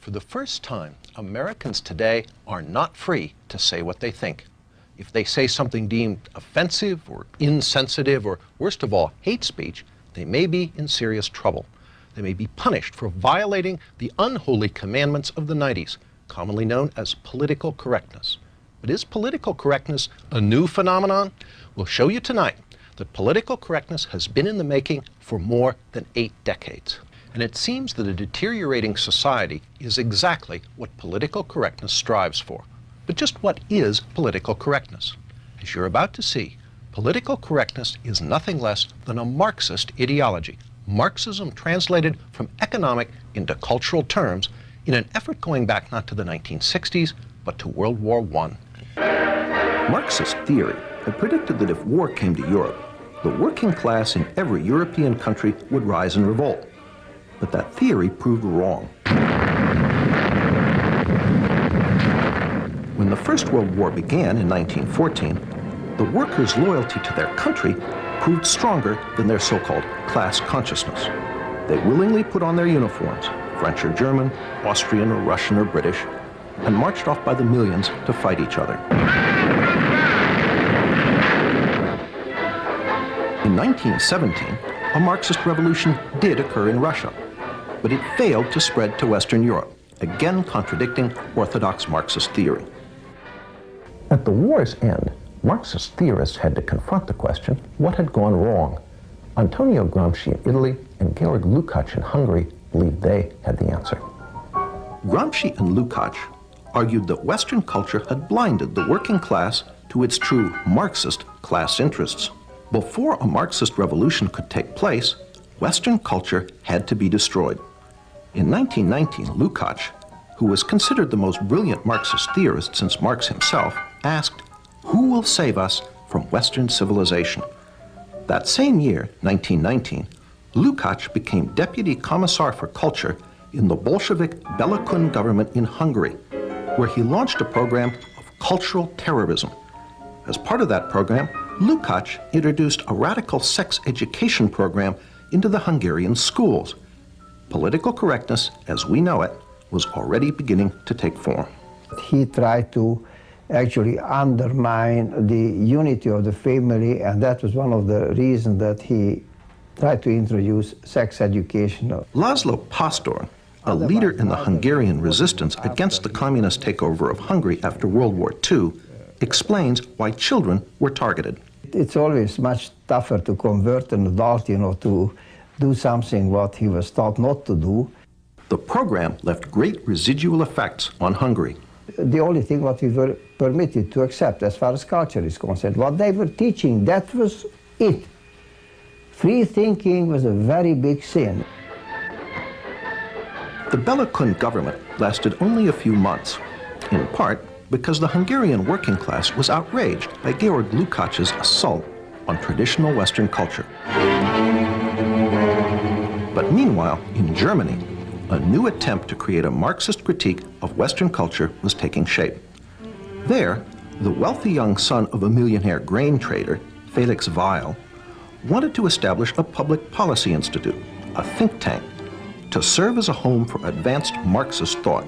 For the first time, Americans today are not free to say what they think. If they say something deemed offensive or insensitive or, worst of all, hate speech, they may be in serious trouble. They may be punished for violating the unholy commandments of the 90s, commonly known as political correctness. But is political correctness a new phenomenon? We'll show you tonight that political correctness has been in the making for more than 8 decades. And it seems that a deteriorating society is exactly what political correctness strives for. But just what is political correctness? As you're about to see, political correctness is nothing less than a Marxist ideology. Marxism translated from economic into cultural terms in an effort going back not to the 1960s, but to World War I. Marxist theory had predicted that if war came to Europe, the working class in every European country would rise in revolt. But that theory proved wrong. When the First World War began in 1914, the workers' loyalty to their country proved stronger than their so-called class consciousness. They willingly put on their uniforms, French or German, Austrian or Russian or British, and marched off by the millions to fight each other. In 1917, a Marxist revolution did occur in Russia, but it failed to spread to Western Europe, again contradicting orthodox Marxist theory. At the war's end, Marxist theorists had to confront the question, what had gone wrong? Antonio Gramsci in Italy and Georg Lukács in Hungary believed they had the answer. Gramsci and Lukács argued that Western culture had blinded the working class to its true Marxist class interests. Before a Marxist revolution could take place, Western culture had to be destroyed. In 1919, Lukács, who was considered the most brilliant Marxist theorist since Marx himself, asked, "Who will save us from Western civilization?" That same year, 1919, Lukács became Deputy Commissar for Culture in the Bolshevik Bela Kun government in Hungary, where he launched a program of cultural terrorism. As part of that program, Lukács introduced a radical sex education program into the Hungarian schools. Political correctness, as we know it, was already beginning to take form. He tried to actually undermine the unity of the family, and that was one of the reasons that he tried to introduce sex education. Laszlo Pastor, a leader in the Hungarian resistance against the communist takeover of Hungary after World War II, explains why children were targeted. It's always much tougher to convert an adult, to do something what he was taught not to do. The program left great residual effects on Hungary. The only thing what we were permitted to accept as far as culture is concerned, what they were teaching, that was it. Free thinking was a very big sin. The Bela Kun government lasted only a few months, in part because the Hungarian working class was outraged by Georg Lukács' assault on traditional Western culture. But meanwhile, in Germany, a new attempt to create a Marxist critique of Western culture was taking shape. There, the wealthy young son of a millionaire grain trader, Felix Weil, wanted to establish a public policy institute, a think tank, to serve as a home for advanced Marxist thought.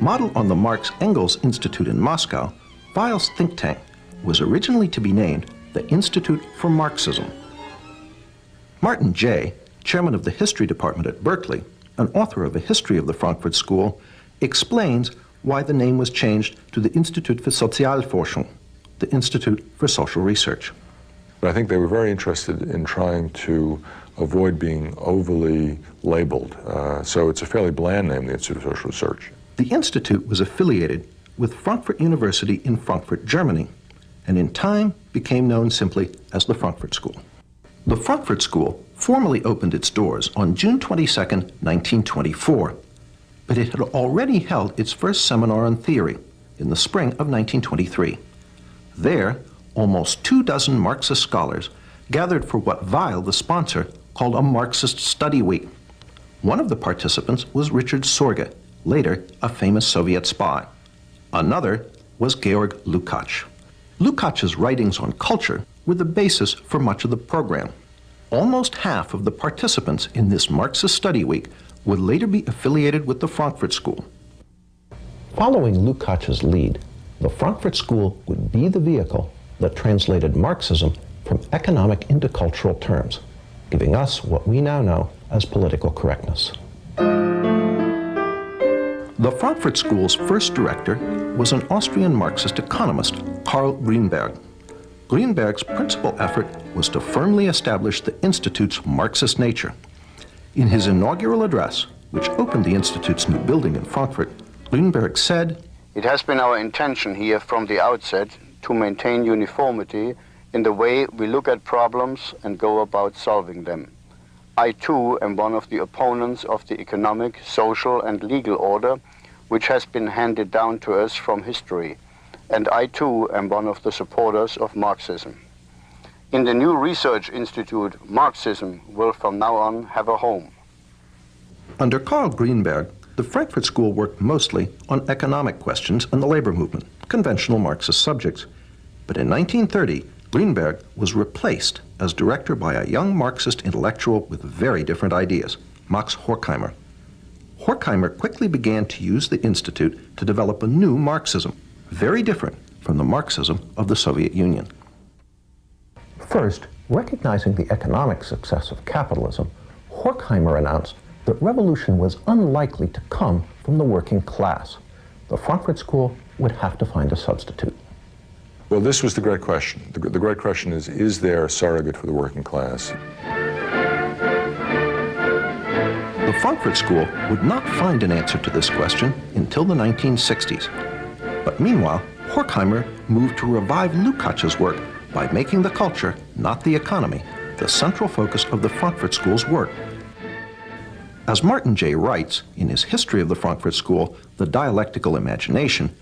Modeled on the Marx-Engels Institute in Moscow, Weil's think tank was originally to be named the Institute for Marxism. Martin Jay, chairman of the history department at Berkeley, an author of a history of the Frankfurt School, explains why the name was changed to the Institut für Sozialforschung, the Institute for Social Research. But I think they were very interested in trying to avoid being overly labeled. So it's a fairly bland name, the Institute for Social Research. The Institute was affiliated with Frankfurt University in Frankfurt, Germany, and in time became known simply as the Frankfurt School. The Frankfurt School formally opened its doors on June 22, 1924, but it had already held its first seminar on theory in the spring of 1923. There, almost 24 Marxist scholars gathered for what Weil, the sponsor, called a Marxist study week. One of the participants was Richard Sorge, later a famous Soviet spy. Another was Georg Lukács. Lukács' writings on culture were the basis for much of the program. Almost half of the participants in this Marxist study week would later be affiliated with the Frankfurt School. Following Lukács's lead, the Frankfurt School would be the vehicle that translated Marxism from economic into cultural terms, giving us what we now know as political correctness. The Frankfurt School's first director was an Austrian Marxist economist, Karl Grünberg. Grünberg's principal effort was to firmly establish the Institute's Marxist nature. In his inaugural address, which opened the Institute's new building in Frankfurt, Grünberg said, "It has been our intention here from the outset to maintain uniformity in the way we look at problems and go about solving them. I too am one of the opponents of the economic, social and legal order which has been handed down to us from history, and I too am one of the supporters of Marxism. In the new research institute, Marxism will from now on have a home." Under Karl Grünberg, the Frankfurt School worked mostly on economic questions and the labor movement, conventional Marxist subjects. But in 1930, Grünberg was replaced as director by a young Marxist intellectual with very different ideas, Max Horkheimer. Horkheimer quickly began to use the Institute to develop a new Marxism, very different from the Marxism of the Soviet Union. First, recognizing the economic success of capitalism, Horkheimer announced that revolution was unlikely to come from the working class. The Frankfurt School would have to find a substitute. Well, this was the great question. The great question is there a surrogate for the working class? The Frankfurt School would not find an answer to this question until the 1960s. But meanwhile, Horkheimer moved to revive Lukács's work by making the culture, not the economy, the central focus of the Frankfurt School's work. As Martin J. writes in his History of the Frankfurt School, The Dialectical Imagination,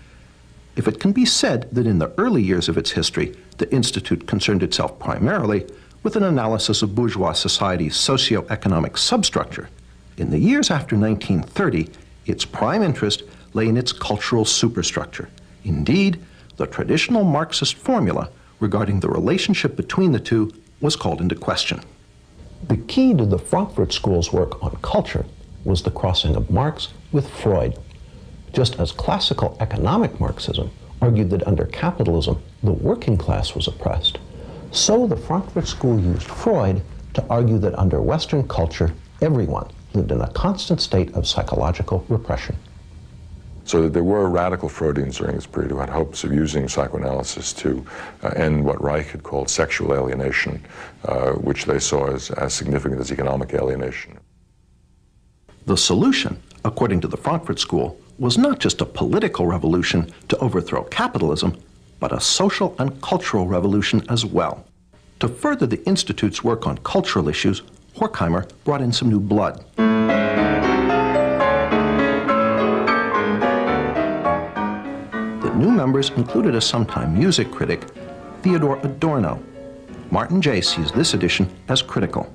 if it can be said that in the early years of its history, the Institute concerned itself primarily with an analysis of bourgeois society's socio-economic substructure, in the years after 1930, its prime interest lay in its cultural superstructure. Indeed, the traditional Marxist formula regarding the relationship between the two was called into question. The key to the Frankfurt School's work on culture was the crossing of Marx with Freud. Just as classical economic Marxism argued that under capitalism the working class was oppressed, so the Frankfurt School used Freud to argue that under Western culture everyone lived in a constant state of psychological repression. So that there were radical Freudians during this period who had hopes of using psychoanalysis to end what Reich had called sexual alienation, which they saw as significant as economic alienation. The solution, according to the Frankfurt School, was not just a political revolution to overthrow capitalism, but a social and cultural revolution as well. To further the Institute's work on cultural issues, Horkheimer brought in some new blood. The new members included a sometime music critic, Theodor Adorno. Martin J. sees this addition as critical.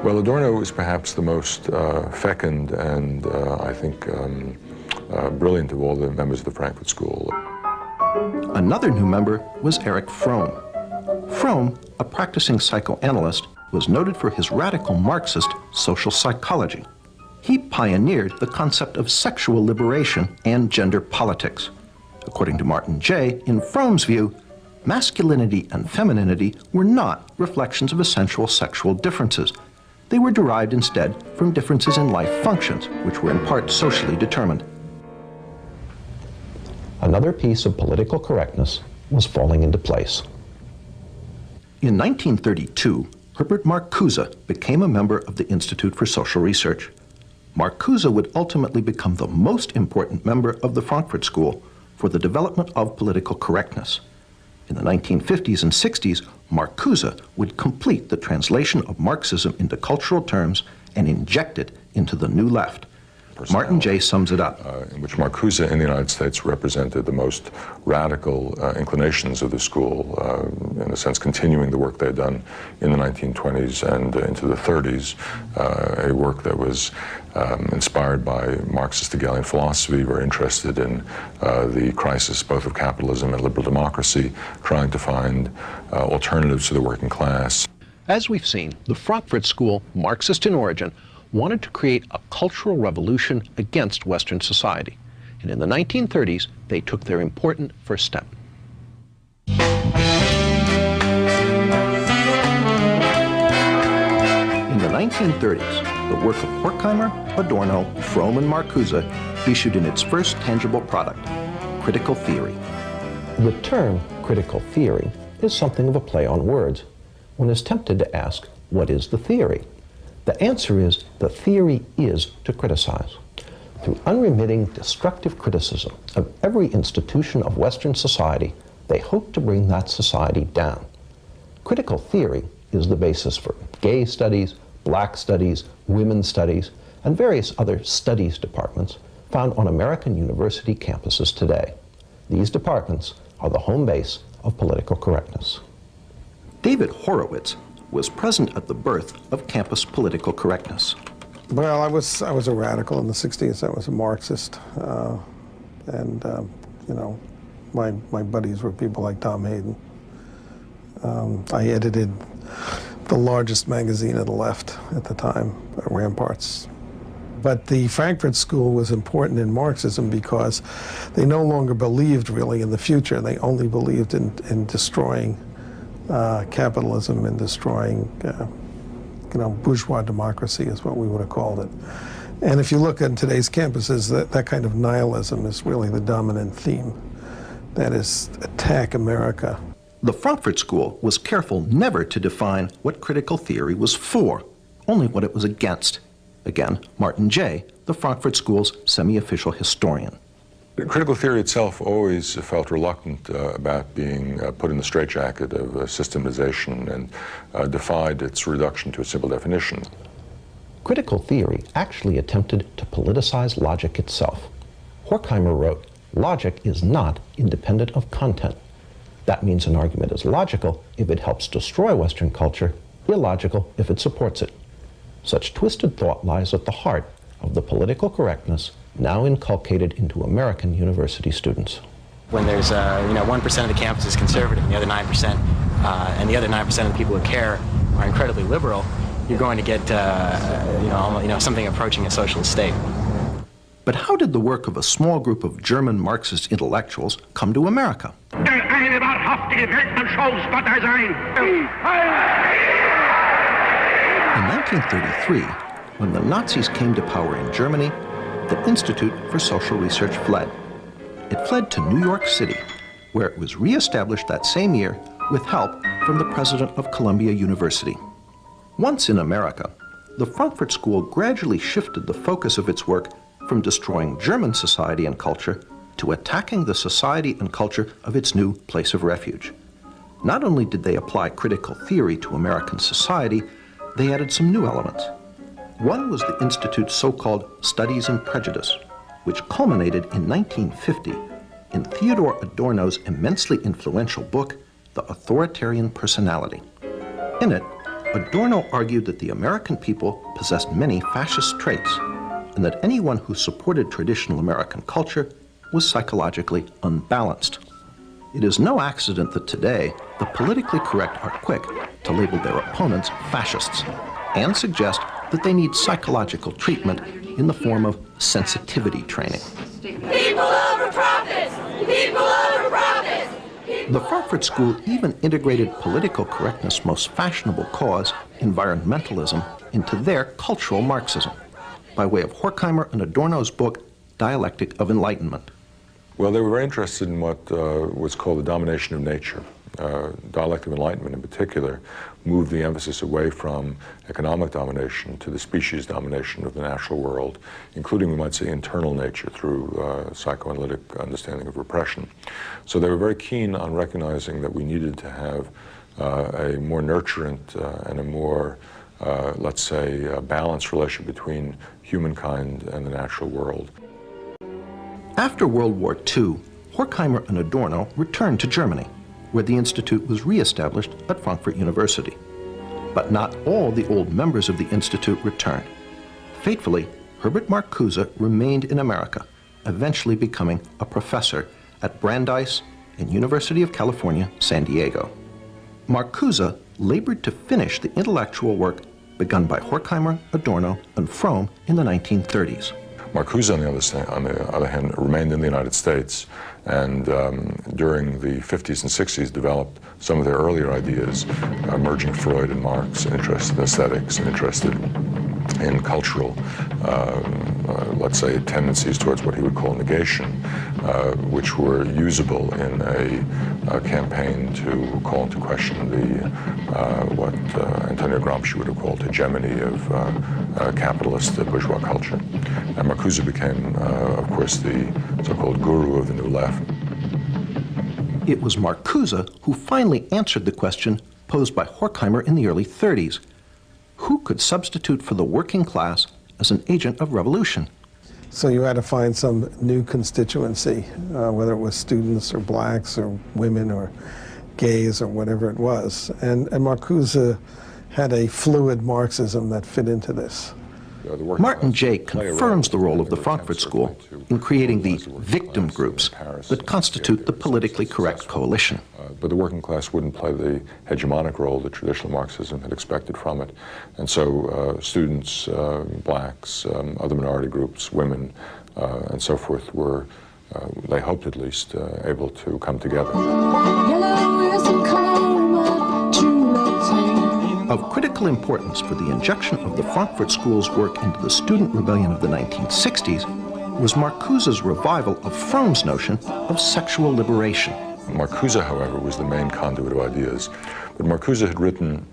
Well, Adorno is perhaps the most fecund and, I think, brilliant of all the members of the Frankfurt School. Another new member was Erich Fromm. Fromm, a practicing psychoanalyst, was noted for his radical Marxist social psychology. He pioneered the concept of sexual liberation and gender politics. According to Martin J., in Fromm's view, masculinity and femininity were not reflections of essential sexual differences. They were derived instead from differences in life functions, which were in part socially determined. Another piece of political correctness was falling into place. In 1932, Herbert Marcuse became a member of the Institute for Social Research. Marcuse would ultimately become the most important member of the Frankfurt School for the development of political correctness. In the 1950s and 60s, Marcuse would complete the translation of Marxism into cultural terms and inject it into the New Left. Martin J. sums it up. In which Marcuse in the United States represented the most radical inclinations of the school, in a sense continuing the work they had done in the 1920s and into the 30s, a work that was inspired by Marxist Hegelian philosophy, very interested in the crisis both of capitalism and liberal democracy, trying to find alternatives to the working class. As we've seen, the Frankfurt School, Marxist in origin, wanted to create a cultural revolution against Western society. And in the 1930s, they took their important first step. In the 1930s, the work of Horkheimer, Adorno, Fromm, and Marcuse issued in its first tangible product, critical theory. The term critical theory is something of a play on words. One is tempted to ask, what is the theory? The answer is, the theory is to criticize. Through unremitting, destructive criticism of every institution of Western society, they hope to bring that society down. Critical theory is the basis for gay studies, black studies, women's studies, and various other studies departments found on American university campuses today. These departments are the home base of political correctness. David Horowitz was present at the birth of campus political correctness. Well, I was a radical in the 60s. I was a Marxist. You know, my buddies were people like Tom Hayden. I edited the largest magazine of the left at the time, Ramparts. But the Frankfurt School was important in Marxism because they no longer believed really in the future. They only believed in destroying capitalism and destroying, you know, bourgeois democracy is what we would have called it. And if you look at today's campuses, that kind of nihilism is really the dominant theme. That is, attack America. The Frankfurt School was careful never to define what critical theory was for, only what it was against. Again, Martin Jay, the Frankfurt School's semi-official historian. Critical theory itself always felt reluctant about being put in the straitjacket of systematization and defied its reduction to a simple definition. Critical theory actually attempted to politicize logic itself. Horkheimer wrote, "Logic is not independent of content. That means an argument is logical if it helps destroy Western culture, illogical if it supports it." Such twisted thought lies at the heart of the political correctness now inculcated into American university students. When there's, 1% of the campus is conservative and the other 9%, and the other 9% of the people who care are incredibly liberal, you're going to get, something approaching a socialist state. But how did the work of a small group of German Marxist intellectuals come to America? In 1933, when the Nazis came to power in Germany, the Institute for Social Research fled. It fled to New York City, where it was reestablished that same year with help from the president of Columbia University. Once in America, the Frankfurt School gradually shifted the focus of its work from destroying German society and culture to attacking the society and culture of its new place of refuge. Not only did they apply critical theory to American society, they added some new elements. One was the Institute's so-called Studies in Prejudice, which culminated in 1950 in Theodore Adorno's immensely influential book, The Authoritarian Personality. In it, Adorno argued that the American people possessed many fascist traits, and that anyone who supported traditional American culture was psychologically unbalanced. It is no accident that today, the politically correct are quick to label their opponents fascists and suggest that they need psychological treatment in the form of sensitivity training. People over profits! People over profits! The Frankfurt School even integrated political correctness' most fashionable cause, environmentalism, into their cultural Marxism, by way of Horkheimer and Adorno's book, Dialectic of Enlightenment. Well, they were very interested in what was called the domination of nature. Dialectic of Enlightenment in particular moved the emphasis away from economic domination to the species domination of the natural world, including, we might say, internal nature through psychoanalytic understanding of repression. So they were very keen on recognizing that we needed to have a more nurturant and a more, let's say, balanced relationship between humankind and the natural world. After World War II, Horkheimer and Adorno returned to Germany, where the Institute was reestablished at Frankfurt University. But not all the old members of the Institute returned. Fatefully, Herbert Marcuse remained in America, eventually becoming a professor at Brandeis and University of California, San Diego. Marcuse labored to finish the intellectual work begun by Horkheimer, Adorno, and Fromm in the 1930s. Marcuse, on the other hand, remained in the United States, and during the 50s and 60s developed some of their earlier ideas, merging Freud and Marx, interested in aesthetics and interested in cultural, let's say, tendencies towards what he would call negation, which were usable in a campaign to call into question the what Antonio Gramsci would have called hegemony of capitalist bourgeois culture. And Marcuse became, of course, the so-called guru of the New Left. It was Marcuse who finally answered the question posed by Horkheimer in the early 30s. Who could substitute for the working class as an agent of revolution? So you had to find some new constituency, whether it was students or blacks or women or gays or whatever it was. And Marcuse had a fluid Marxism that fit into this. Martin Jay confirms the role of the Frankfurt School in creating the victim groups that constitute the politically correct coalition. But the working class wouldn't play the hegemonic role that traditional Marxism had expected from it. And so students, blacks, other minority groups, women, and so forth were, they hoped at least, able to come together. Of critical importance for the injection of the Frankfurt School's work into the student rebellion of the 1960s was Marcuse's revival of Fromm's notion of sexual liberation. Marcuse, however, was the main conduit of ideas. But Marcuse had written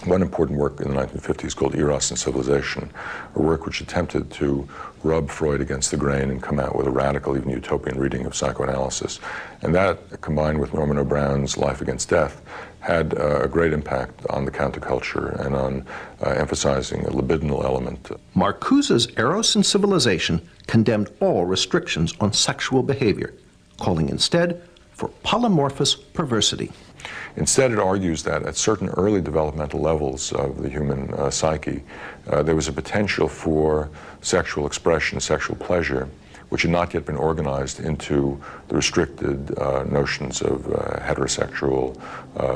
one important work in the 1950s called Eros and Civilization, a work which attempted to rub Freud against the grain and come out with a radical, even utopian reading of psychoanalysis. And that, combined with Norman O'Brown's Life Against Death, had a great impact on the counterculture and on emphasizing a libidinal element. Marcuse's Eros and Civilization condemned all restrictions on sexual behavior, calling instead for polymorphous perversity. Instead, it argues that at certain early developmental levels of the human psyche, there was a potential for sexual expression, sexual pleasure, which had not yet been organized into the restricted notions of heterosexual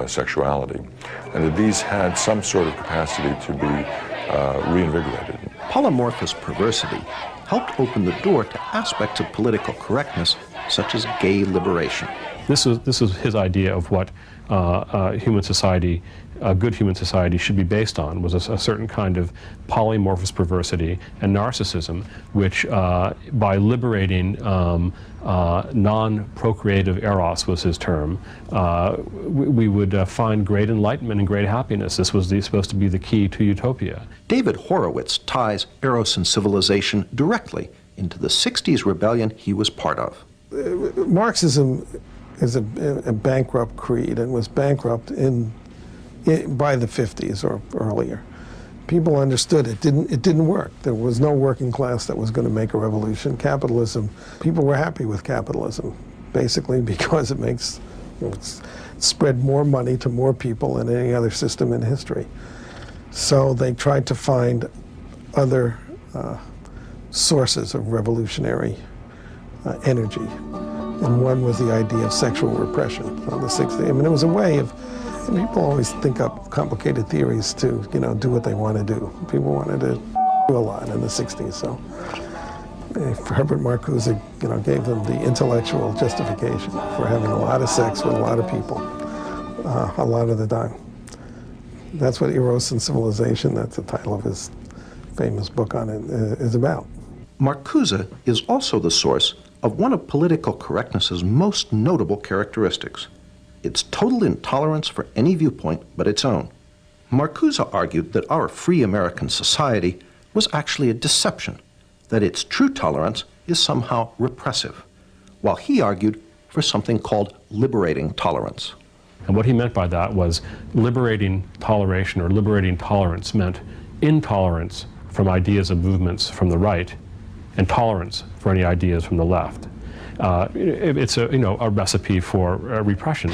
sexuality, and that these had some sort of capacity to be reinvigorated. Polymorphous perversity helped open the door to aspects of political correctness, such as gay liberation. This was his idea of what human society, a good human society, should be based on, was a certain kind of polymorphous perversity and narcissism, which by liberating non-procreative eros was his term, we would find great enlightenment and great happiness. This was supposed to be the key to utopia. David Horowitz ties Eros and Civilization directly into the 60s rebellion he was part of. Marxism is a bankrupt creed and was bankrupt by the 50s or earlier. People understood it didn't work. There was no working class that was going to make a revolution. Capitalism, people were happy with capitalism, basically because it spread more money to more people than any other system in history. So they tried to find other sources of revolutionary energy. And one was the idea of sexual repression on the 60s. I mean, it was a way of, people always think up complicated theories to, do what they want to do. People wanted to do a lot in the 60s, so Herbert Marcuse, gave them the intellectual justification for having a lot of sex with a lot of people, a lot of the time. That's what Eros and Civilization, that's the title of his famous book on it, is about. Marcuse is also the source of one of political correctness's most notable characteristics, its total intolerance for any viewpoint but its own. Marcuse argued that our free American society was actually a deception, that its true tolerance is somehow repressive, while he argued for something called liberating tolerance. And what he meant by that was liberating toleration or liberating tolerance meant intolerance from ideas and movements from the right and tolerance for any ideas from the left. It's a recipe for repression.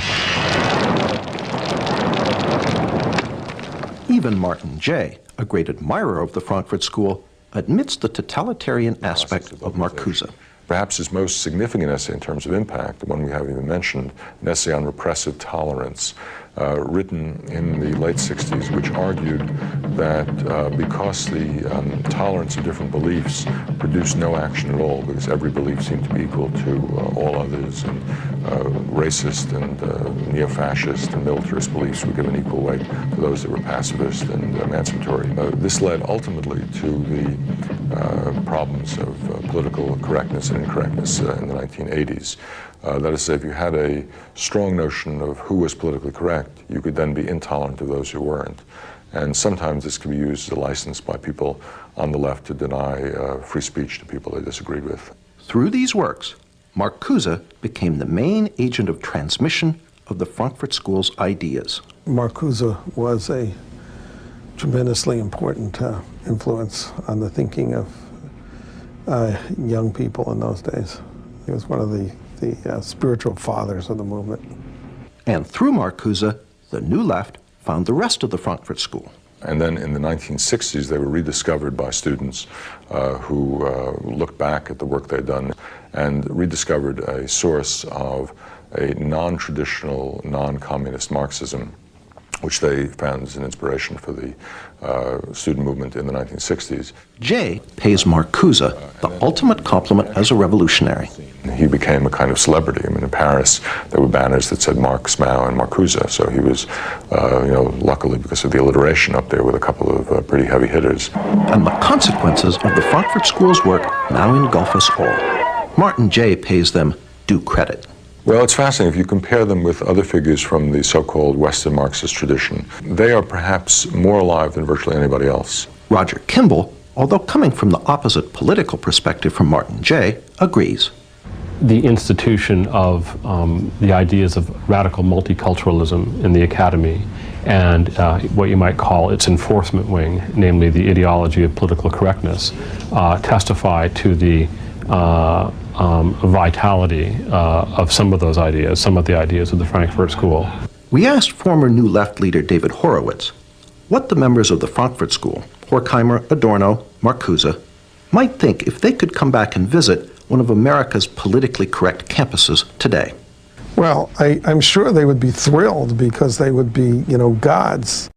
Even Martin Jay, a great admirer of the Frankfurt School, admits the totalitarian aspect of Marcuse. Perhaps his most significant essay in terms of impact, the one we haven't even mentioned, an essay on repressive tolerance, written in the late 60s, which argued that because the tolerance of different beliefs produced no action at all, because every belief seemed to be equal to all others, and racist and neo-fascist and militarist beliefs were given equal weight to those that were pacifist and emancipatory. This led ultimately to the problems of political correctness and incorrectness in the 1980s. That is to say, if you had a strong notion of who was politically correct, you could then be intolerant of those who weren't. And sometimes this can be used as a license by people on the left to deny free speech to people they disagreed with. Through these works, Marcuse became the main agent of transmission of the Frankfurt School's ideas. Marcuse was a tremendously important influence on the thinking of young people in those days. He was one of the spiritual fathers of the movement. And through Marcuse, the New Left found the rest of the Frankfurt School. And then in the 1960s, they were rediscovered by students who looked back at the work they'd done and rediscovered a source of a non-traditional, non-communist Marxism, which they found as an inspiration for the student movement in the 1960s. Jay pays Marcuse the ultimate compliment as a revolutionary. He became a kind of celebrity. I mean, in Paris, there were banners that said Marx, Mao, and Marcuse. So he was, luckily because of the alliteration up there with a couple of pretty heavy hitters. And the consequences of the Frankfurt School's work now engulf us all. Martin Jay pays them due credit. Well, it's fascinating. If you compare them with other figures from the so-called Western Marxist tradition, they are perhaps more alive than virtually anybody else. Roger Kimball, although coming from the opposite political perspective from Martin Jay, agrees. The institution of the ideas of radical multiculturalism in the academy and what you might call its enforcement wing, namely the ideology of political correctness, testify to the vitality of some of those ideas, some of the ideas of the Frankfurt School. We asked former New Left leader David Horowitz what the members of the Frankfurt School, Horkheimer, Adorno, Marcuse, might think if they could come back and visit one of America's politically correct campuses today. Well, I'm sure they would be thrilled because they would be, gods.